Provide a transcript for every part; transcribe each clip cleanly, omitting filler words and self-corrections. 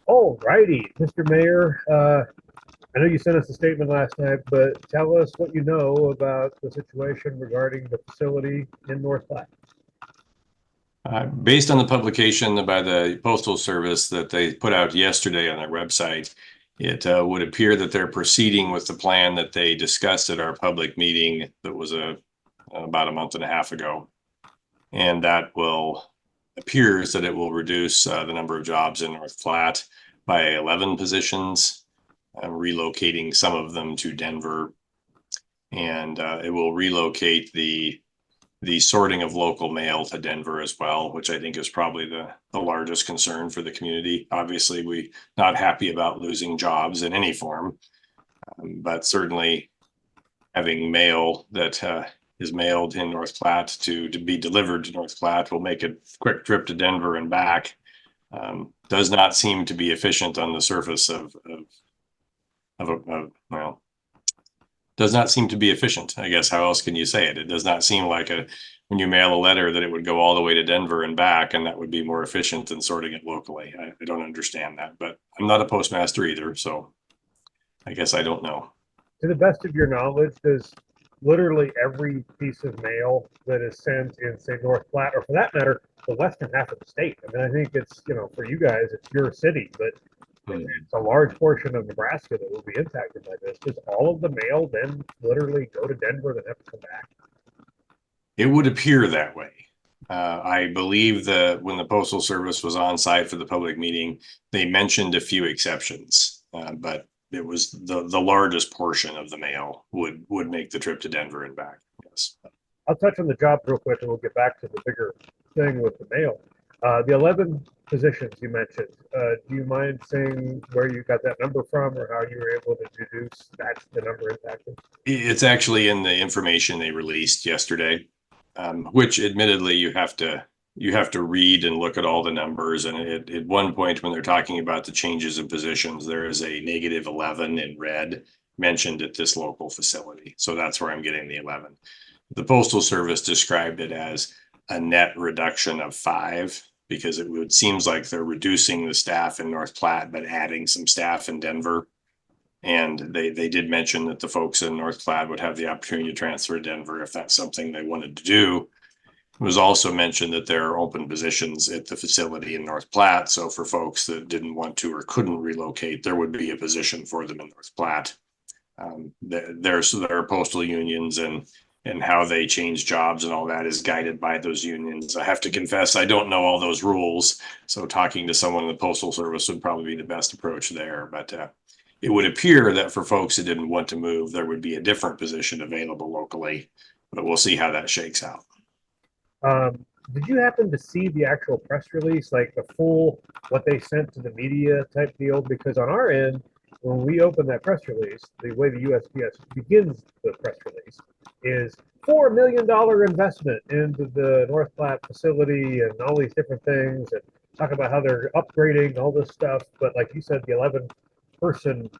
All righty, Mr. Mayor. I know you sent us a statement last night, but tell us what you know about the situation regarding the facility in North Platte. Based on the publication by the Postal Service that they put out yesterday on their website, it would appear that they're proceeding with the plan that they discussed at our public meeting that was about a month and a half ago. And that appears that it will reduce the number of jobs in North Platte by 11 positions, relocating some of them to Denver. And it will relocate the sorting of local mail to Denver as well, which I think is probably the largest concern for the community. Obviously, we're not happy about losing jobs in any form, but certainly having mail that is mailed in North Platte to be delivered to North Platte will make a quick trip to Denver and back. Does not seem to be efficient on the surface well, does not seem to be efficient. I guess how else can you say it? It does not seem like when you mail a letter that it would go all the way to Denver and back, and that would be more efficient than sorting it locally. I don't understand that, but I'm not a postmaster either, so I guess I don't know. To the best of your knowledge, does literally every piece of mail that is sent in, say, North Platte, or for that matter, the western half of the state? I mean, I think it's, for you guys, it's your city, but it's a large portion of Nebraska that will be impacted by this. Does all of the mail then literally go to Denver and have to come back? It would appear that way. I believe that when the Postal Service was on site for the public meeting, they mentioned a few exceptions, but it was the largest portion of the mail would make the trip to Denver and back. Yes. I'll touch on the jobs real quick, and we'll get back to the bigger thing with the mail. The 11 positions you mentioned, do you mind saying where you got that number from or how you were able to deduce that's the number impacted? It's actually in the information they released yesterday, which admittedly you have to read and look at all the numbers. And at one point when they're talking about the changes in positions, there is a negative 11 in red mentioned at this local facility. So that's where I'm getting the 11. The Postal Service described it as a net reduction of 5 because seems like they're reducing the staff in North Platte, but adding some staff in Denver. And they did mention that the folks in North Platte would have the opportunity to transfer to Denver if that's something they wanted to do. It was also mentioned that there are open positions at the facility in North Platte. So for folks that didn't want to or couldn't relocate, there would be a position for them in North Platte. There are postal unions and how they change jobs and all that is guided by those unions. I have to confess, I don't know all those rules. So talking to someone in the Postal Service would probably be the best approach there. But it would appear that for folks that didn't want to move, there would be a different position available locally, but we'll see how that shakes out. Did you happen to see the actual press release, like the full, what they sent to the media type deal? Because on our end, when we open that press release, the way the USPS begins the press release is $4 million investment into the North Platte facility and all these different things, and talk about how they're upgrading all this stuff. But like you said, the 11-person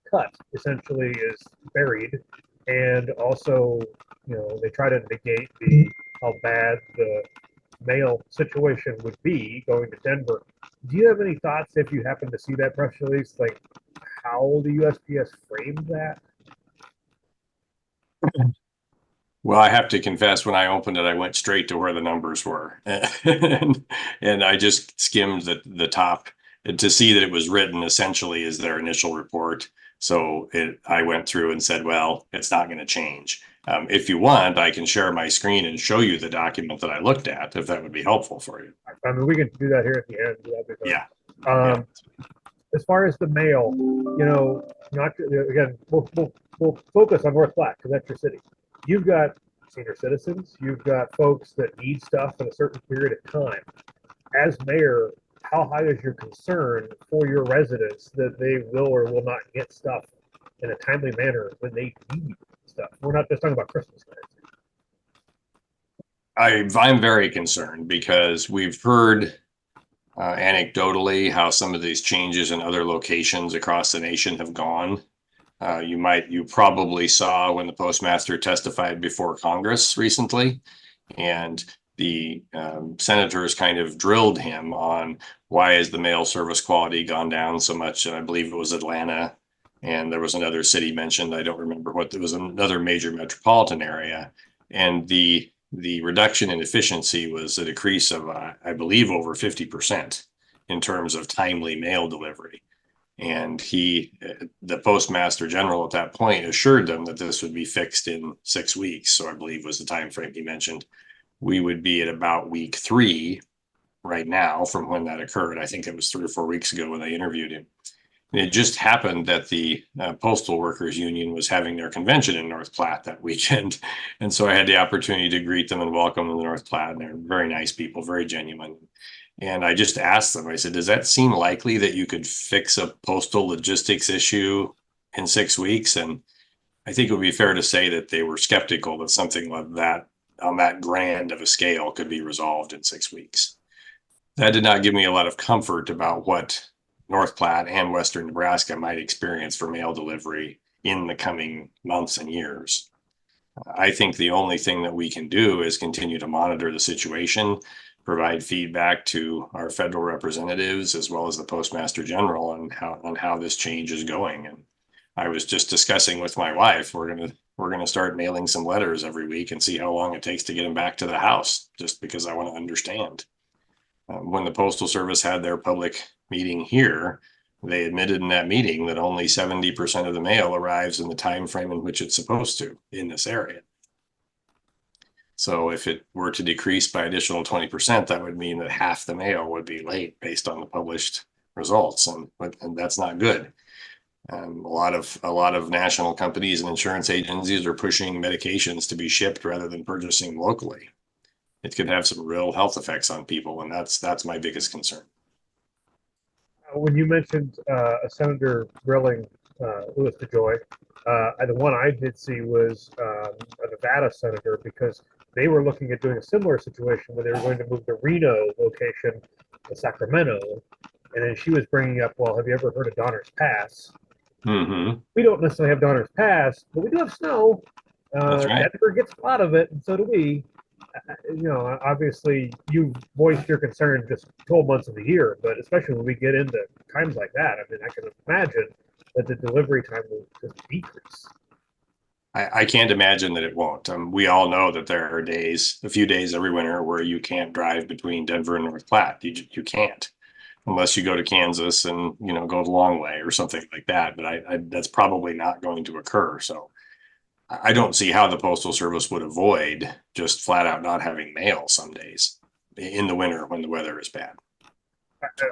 cut essentially is buried, and also, they try to negate how bad the mail situation would be going to Denver. Do you have any thoughts, if you happen to see that press release, like how the USPS framed that? Well, I have to confess, when I opened it, I went straight to where the numbers were. And I just skimmed the top to see that it was written essentially as their initial report. So I went through and said, well, it's not going to change. If you want, I can share my screen and show you the document that I looked at, if that would be helpful for you. I mean, we can do that here at the end. Yeah. As far as the mail, not again, we'll focus on North Platte because that's your city. You've got senior citizens, you've got folks that need stuff in a certain period of time. As mayor, how high is your concern for your residents that they will or will not get stuff in a timely manner when they need stuff? We're not just talking about Christmas cards. I'm very concerned because we've heard anecdotally how some of these changes in other locations across the nation have gone. You probably saw when the postmaster testified before Congress recently, and the senators kind of drilled him on, why has the mail service quality gone down so much? And I believe it was Atlanta, and there was another city mentioned. I don't remember what. There was another major metropolitan area, and the reduction in efficiency was a decrease of, I believe, over 50% in terms of timely mail delivery. And the postmaster general at that point assured them that this would be fixed in 6 weeks. So I believe was the time frame he mentioned. We would be at about week 3 right now from when that occurred. I think it was 3 or 4 weeks ago when they interviewed him. And it just happened that the Postal Workers Union was having their convention in North Platte that weekend. And so I had the opportunity to greet them and welcome them to North Platte. And they're very nice people, very genuine. And I just asked them, I said, does that seem likely that you could fix a postal logistics issue in 6 weeks? And I think it would be fair to say that they were skeptical that something like that on that grand of a scale could be resolved in 6 weeks. That did not give me a lot of comfort about what North Platte and Western Nebraska might experience for mail delivery in the coming months and years. I think the only thing that we can do is continue to monitor the situation, provide feedback to our federal representatives as well as the Postmaster General on how this change is going. And I was just discussing with my wife, we're gonna start mailing some letters every week and see how long it takes to get them back to the house, just because I want to understand. When the Postal Service had their public meeting here, they admitted in that meeting that only 70% of the mail arrives in the time frame in which it's supposed to in this area. So if it were to decrease by additional 20%, that would mean that half the mail would be late based on the published results, and that's not good. A lot of national companies and insurance agencies are pushing medications to be shipped rather than purchasing locally. It could have some real health effects on people, and that's my biggest concern. When you mentioned Senator grilling Louis DeJoy, the one I did see was a Nevada senator, because they were looking at doing a similar situation where they were going to move the Reno location to Sacramento. And then she was bringing up, well, have you ever heard of Donner's Pass? Mm-hmm. We don't necessarily have Donner's Pass, but we do have snow. That's right. Denver gets a lot of it, and so do we. Obviously, you voiced your concern just 12 months of the year, but especially when we get into times like that, I mean, I can imagine that the delivery time will just decrease. I can't imagine that it won't. We all know that there are days, a few days every winter, where you can't drive between Denver and North Platte. You can't, unless you go to Kansas and go the long way or something like that. But that's probably not going to occur. So I don't see how the Postal Service would avoid just flat out not having mail some days in the winter when the weather is bad.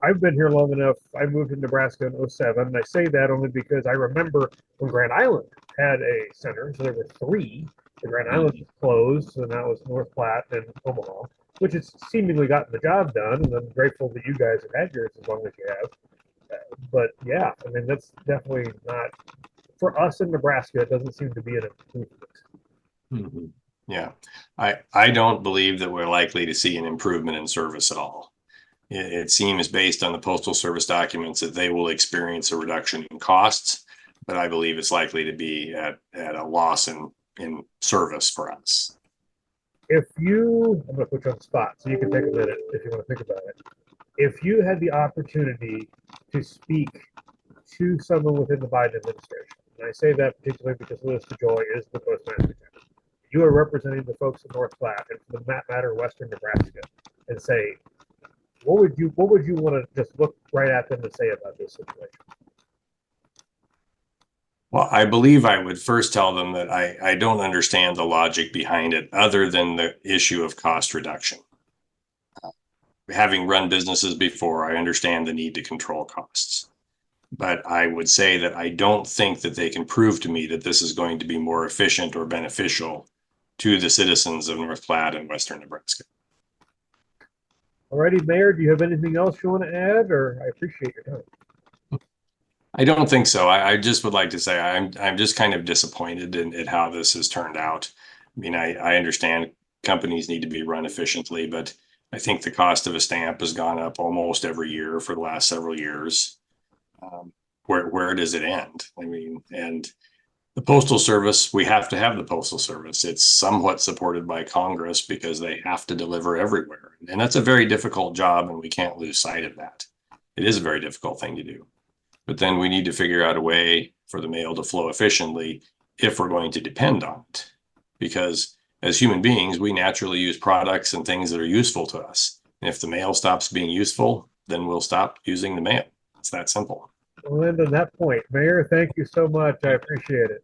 I've been here long enough. I moved to Nebraska in 07, and I say that only because I remember when Grand Island had a center, so there were 3. The Grand Island was closed, so now it's North Platte and Omaha, which has seemingly gotten the job done, and I'm grateful that you guys have had yours as long as you have. But yeah, I mean, that's definitely not, for us in Nebraska, it doesn't seem to be an improvement. Mm-hmm. Yeah, I don't believe that we're likely to see an improvement in service at all. It seems, based on the Postal Service documents, that they will experience a reduction in costs, but I believe it's likely to be at a loss in service for us. I'm going to put you on the spot, so you can take a minute if you want to think about it. If you had the opportunity to speak to someone within the Biden administration, and I say that particularly because Louis DeJoy is the Postmaster General, you are representing the folks in North Platte and, for that matter, Western Nebraska, and say, what would you want to just look right at them and say about this situation? Well, I believe I would first tell them that I don't understand the logic behind it, other than the issue of cost reduction. Having run businesses before, I understand the need to control costs. But I would say that I don't think that they can prove to me that this is going to be more efficient or beneficial to the citizens of North Platte and Western Nebraska. Alrighty, Mayor, do you have anything else you want to add, or I appreciate your time? I don't think so. I just would like to say I'm just kind of disappointed in how this has turned out. I mean, I understand companies need to be run efficiently, but I think the cost of a stamp has gone up almost every year for the last several years. Where does it end? I mean, and the Postal Service, we have to have the Postal Service. It's somewhat supported by Congress because they have to deliver everywhere. And that's a very difficult job, and we can't lose sight of that. It is a very difficult thing to do. But then we need to figure out a way for the mail to flow efficiently if we're going to depend on it. Because as human beings, we naturally use products and things that are useful to us. And if the mail stops being useful, then we'll stop using the mail. It's that simple. Well, and on that point, Mayor, thank you so much. I appreciate it.